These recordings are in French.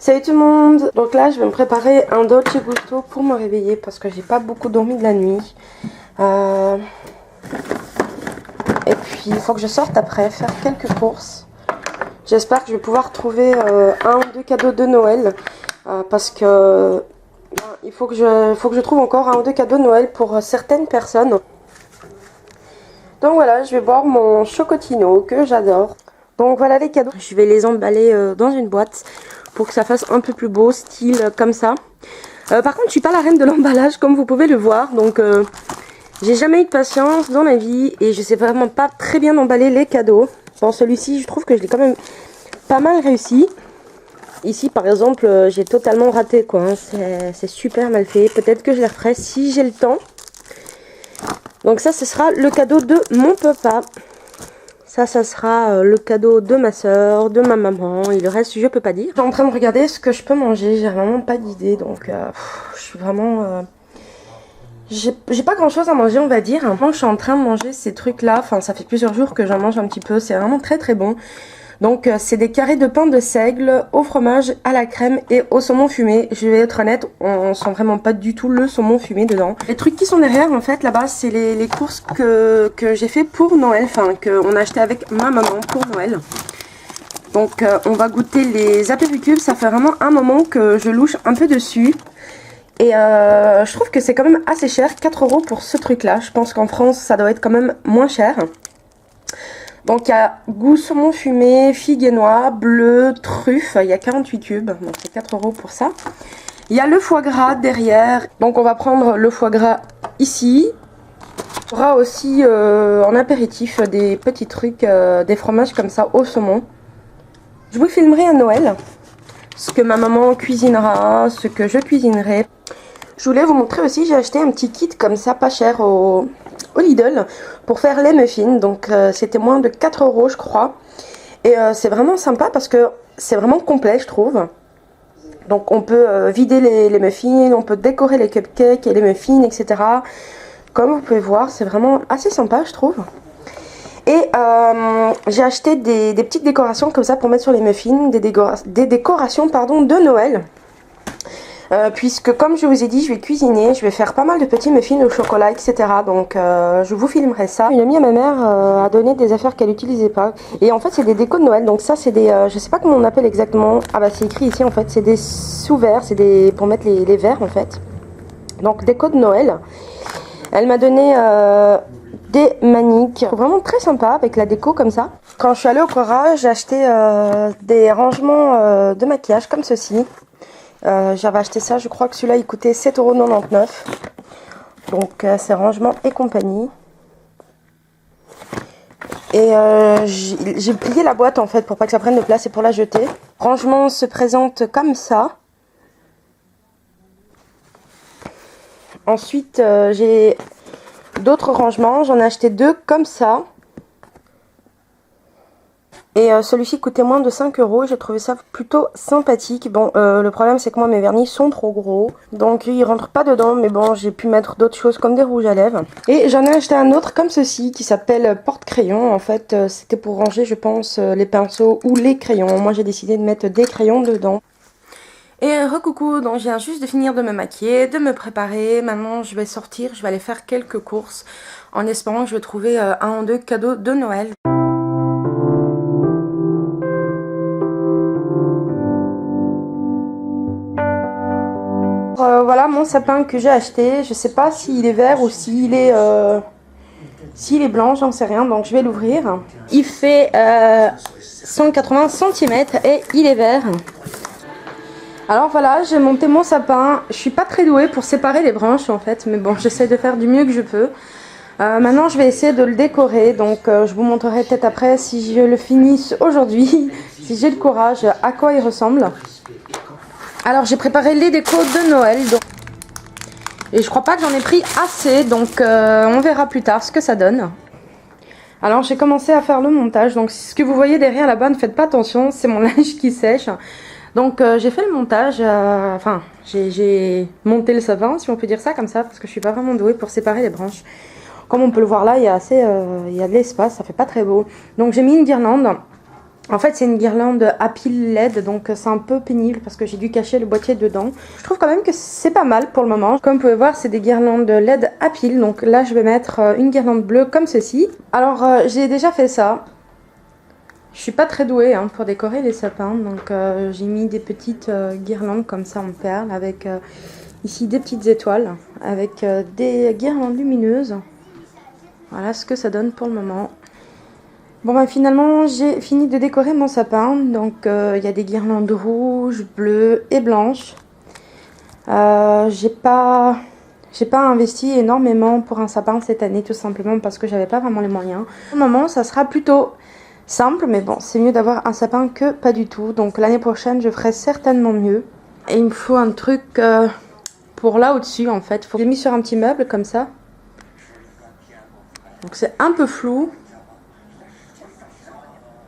Salut tout le monde. Donc là je vais me préparer un Dolce Gusto pour me réveiller parce que j'ai pas beaucoup dormi de la nuit. Et puis il faut que je sorte après faire quelques courses. J'espère que je vais pouvoir trouver un ou deux cadeaux de Noël parce que il faut que je trouve encore un ou deux cadeaux de Noël pour certaines personnes. Donc voilà, je vais boire mon chocotino que j'adore. Donc voilà les cadeaux. Je vais les emballer dans une boîte pour que ça fasse un peu plus beau, style comme ça. Par contre, je suis pas la reine de l'emballage comme vous pouvez le voir. Donc j'ai jamais eu de patience dans ma vie et je sais vraiment pas très bien emballer les cadeaux. Bon, celui-ci, je trouve que je l'ai quand même pas mal réussi. Ici, par exemple, j'ai totalement raté quoi. Hein. C'est super mal fait. Peut-être que je les referai si j'ai le temps. Donc ça, ce sera le cadeau de mon papa. Ça sera le cadeau de ma soeur, de ma maman. Et le reste, je peux pas dire. Je suis en train de regarder ce que je peux manger. J'ai vraiment pas d'idée. Donc, je suis vraiment... J'ai pas grand chose à manger, on va dire. Moi, je suis en train de manger ces trucs-là. Enfin, ça fait plusieurs jours que j'en mange un petit peu. C'est vraiment très très bon. Donc, c'est des carrés de pain de seigle au fromage, à la crème et au saumon fumé. Je vais être honnête, on sent vraiment pas du tout le saumon fumé dedans. Les trucs qui sont derrière, en fait, là-bas, c'est les courses que j'ai fait pour Noël. Enfin, qu'on a acheté avec ma maman pour Noël. Donc, on va goûter les apéricubes. Ça fait vraiment un moment que je louche un peu dessus. Et je trouve que c'est quand même assez cher, 4 € pour ce truc-là. Je pense qu'en France, ça doit être quand même moins cher. Donc il y a goût saumon fumé, figue et noix, bleu, truffe, il y a 48 cubes, donc c'est 4 € pour ça. Il y a le foie gras derrière, donc on va prendre le foie gras ici. Il y aura aussi en apéritif des petits trucs, des fromages comme ça au saumon. Je vous filmerai à Noël ce que ma maman cuisinera, ce que je cuisinerai. Je voulais vous montrer aussi, j'ai acheté un petit kit comme ça, pas cher, au Lidl, pour faire les muffins. Donc c'était moins de 4 € je crois. Et c'est vraiment sympa parce que c'est vraiment complet je trouve. Donc on peut vider les muffins, on peut décorer les cupcakes et les muffins, etc. Comme vous pouvez voir, c'est vraiment assez sympa je trouve. Et j'ai acheté des petites décorations comme ça pour mettre sur les muffins, des décorations pardon, de Noël. Puisque comme je vous ai dit, je vais cuisiner, je vais faire pas mal de petits muffins au chocolat, etc. Donc je vous filmerai ça. Une amie à ma mère a donné des affaires qu'elle n'utilisait pas. Et en fait c'est des décos de Noël, donc ça c'est des... je sais pas comment on appelle exactement. Ah bah c'est écrit ici en fait, c'est des sous-verres, c'est des... pour mettre les verres en fait. Donc déco de Noël. Elle m'a donné des maniques, vraiment très sympa avec la déco comme ça. Quand je suis allée au Cora, j'ai acheté des rangements de maquillage comme ceci. J'avais acheté ça, je crois que celui-là il coûtait 7,99 €. Donc c'est rangement et compagnie. Et j'ai plié la boîte en fait pour pas que ça prenne de place et pour la jeter. Rangement se présente comme ça. Ensuite j'ai d'autres rangements, j'en ai acheté deux comme ça. Et celui-ci coûtait moins de 5 €. J'ai trouvé ça plutôt sympathique. Bon, le problème c'est que moi mes vernis sont trop gros. Donc ils rentrent pas dedans. Mais bon, j'ai pu mettre d'autres choses comme des rouges à lèvres. Et j'en ai acheté un autre comme ceci qui s'appelle porte-crayon. En fait, c'était pour ranger, je pense, les pinceaux ou les crayons. Moi j'ai décidé de mettre des crayons dedans. Et recoucou, donc je viens juste de finir de me maquiller, de me préparer. Maintenant je vais sortir, je vais aller faire quelques courses. En espérant que je vais trouver un ou deux cadeaux de Noël. Voilà mon sapin que j'ai acheté. Je sais pas s'il est vert ou s'il est blanc, j'en sais rien. Donc je vais l'ouvrir. Il fait 180 cm et il est vert. Alors voilà, j'ai monté mon sapin. Je suis pas très douée pour séparer les branches en fait. Mais bon, j'essaie de faire du mieux que je peux. Maintenant je vais essayer de le décorer. Donc je vous montrerai peut-être après si je le finis aujourd'hui. Si j'ai le courage, à quoi il ressemble. Alors j'ai préparé les décos de Noël donc... et je crois pas que j'en ai pris assez, donc on verra plus tard ce que ça donne. Alors j'ai commencé à faire le montage, donc ce que vous voyez derrière là-bas, ne faites pas attention, c'est mon linge qui sèche. Donc j'ai fait le montage, enfin j'ai monté le sapin si on peut dire ça comme ça, parce que je suis pas vraiment douée pour séparer les branches. Comme on peut le voir là, il y a de l'espace, ça fait pas très beau. Donc j'ai mis une guirlande. En fait, c'est une guirlande à pile LED, donc c'est un peu pénible parce que j'ai dû cacher le boîtier dedans. Je trouve quand même que c'est pas mal pour le moment. Comme vous pouvez voir, c'est des guirlandes LED à pile. Donc là, je vais mettre une guirlande bleue comme ceci. Alors, j'ai déjà fait ça. Je suis pas très douée hein, pour décorer les sapins. Donc, j'ai mis des petites guirlandes comme ça en perles avec ici des petites étoiles avec des guirlandes lumineuses. Voilà ce que ça donne pour le moment. Bon bah finalement j'ai fini de décorer mon sapin, donc il y a des guirlandes rouges, bleues et blanches. J'ai pas investi énormément pour un sapin cette année tout simplement parce que j'avais pas vraiment les moyens. Pour le moment ça sera plutôt simple mais bon c'est mieux d'avoir un sapin que pas du tout. Donc l'année prochaine je ferai certainement mieux. Et il me faut un truc pour là au-dessus en fait. J'ai mis sur un petit meuble comme ça. Donc c'est un peu flou.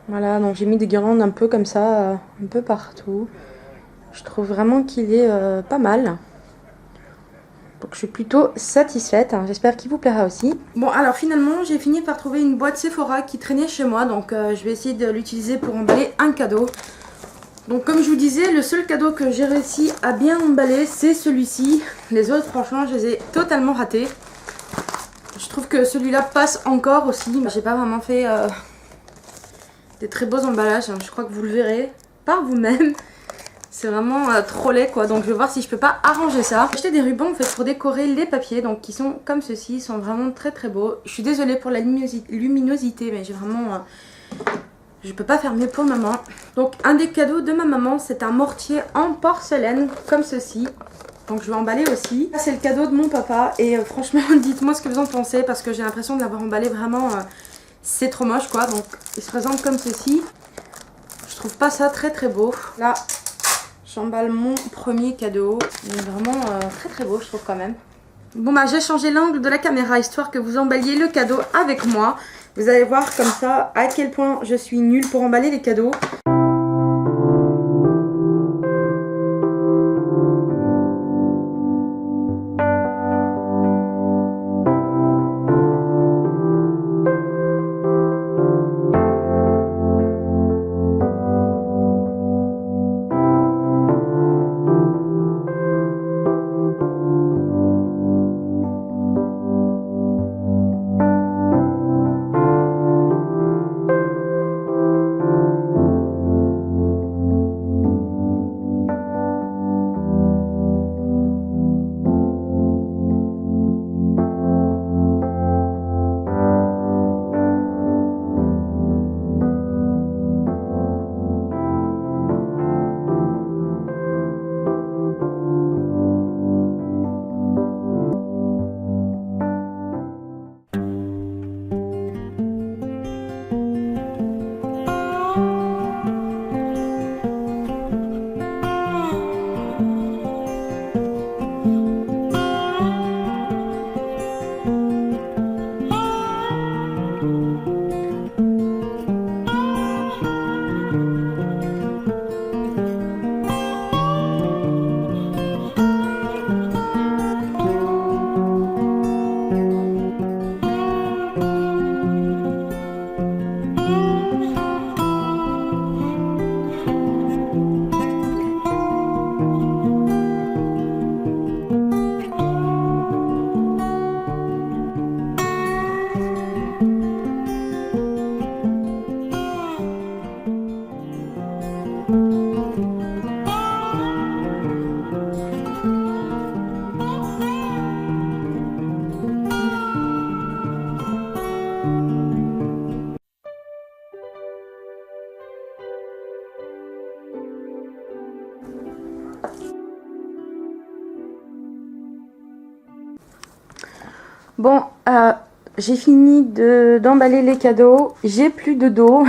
Voilà, donc j'ai mis des guirlandes un peu comme ça, un peu partout. Je trouve vraiment qu'il est pas mal. Donc je suis plutôt satisfaite, hein. J'espère qu'il vous plaira aussi. Bon alors finalement j'ai fini par trouver une boîte Sephora qui traînait chez moi. Donc je vais essayer de l'utiliser pour emballer un cadeau. Donc comme je vous disais, le seul cadeau que j'ai réussi à bien emballer c'est celui-ci. Les autres franchement je les ai totalement ratés. Je trouve que celui-là passe encore aussi. Mais j'ai pas vraiment fait... des très beaux emballages, hein. Je crois que vous le verrez par vous-même. C'est vraiment trop laid quoi, donc je vais voir si je peux pas arranger ça. J'ai acheté des rubans en fait pour décorer les papiers, donc qui sont comme ceci, ils sont vraiment très très beaux. Je suis désolée pour la luminosité, mais j'ai vraiment... je peux pas faire mieux pour le moment. Donc un des cadeaux de ma maman, c'est un mortier en porcelaine comme ceci. Donc je vais emballer aussi. C'est le cadeau de mon papa et franchement dites-moi ce que vous en pensez parce que j'ai l'impression de l'avoir emballé vraiment... c'est trop moche quoi, donc il se présente comme ceci. Je trouve pas ça très très beau. Là, j'emballe mon premier cadeau. Il est vraiment très très beau je trouve quand même. Bon bah j'ai changé l'angle de la caméra histoire que vous emballiez le cadeau avec moi. Vous allez voir comme ça à quel point je suis nulle pour emballer les cadeaux. Bon, j'ai fini d'emballer les cadeaux. J'ai plus de dos.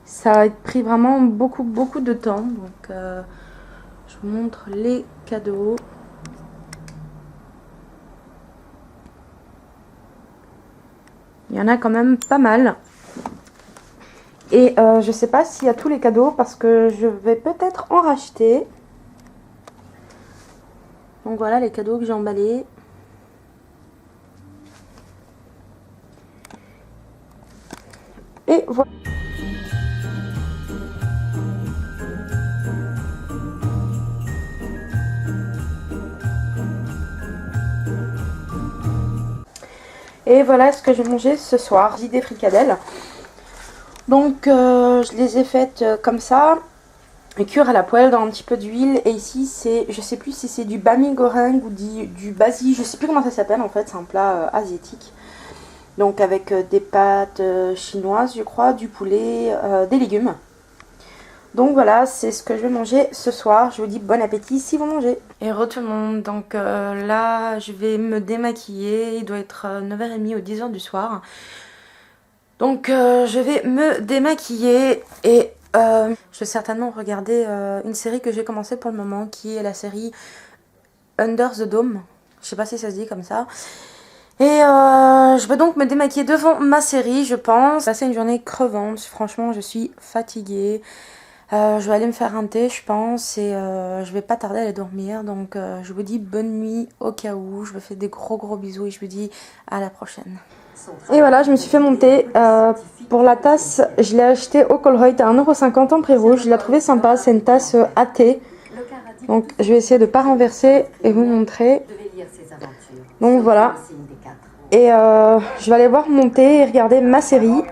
Ça a pris vraiment beaucoup de temps. Donc, je vous montre les cadeaux. Il y en a quand même pas mal. Et je sais pas s'il y a tous les cadeaux parce que je vais peut-être en racheter. Donc voilà les cadeaux que j'ai emballés. Et voilà. Et voilà ce que je vais manger ce soir. J'ai des fricadelles. Donc je les ai faites comme ça. Et cuire à la poêle dans un petit peu d'huile. Et ici c'est, je sais plus si c'est du bami goreng ou du basi. Je sais plus comment ça s'appelle en fait. C'est un plat asiatique. Donc avec des pâtes chinoises je crois, du poulet, des légumes. Donc voilà, c'est ce que je vais manger ce soir. Je vous dis bon appétit si vous mangez. Et re tout le monde, donc là je vais me démaquiller. Il doit être 9h30 ou 10h du soir. Donc je vais me démaquiller et je vais certainement regarder une série que j'ai commencé pour le moment, qui est la série Under the Dome. Je sais pas si ça se dit comme ça. Et je vais donc me démaquiller devant ma série, je pense. Passer une journée crevante, franchement je suis fatiguée. Je vais aller me faire un thé, je pense, et je vais pas tarder à aller dormir. Donc je vous dis bonne nuit au cas où. Je vous fais des gros bisous et je vous dis à la prochaine. Et voilà, je me suis fait mon thé. Pour la tasse, je l'ai acheté au Colruyt à 1,50 € en prix rouge. Je l'ai trouvé sympa, c'est une tasse à thé. Donc je vais essayer de ne pas renverser et vous montrer. Donc voilà. Et je vais aller voir mon thé et regarder ma série.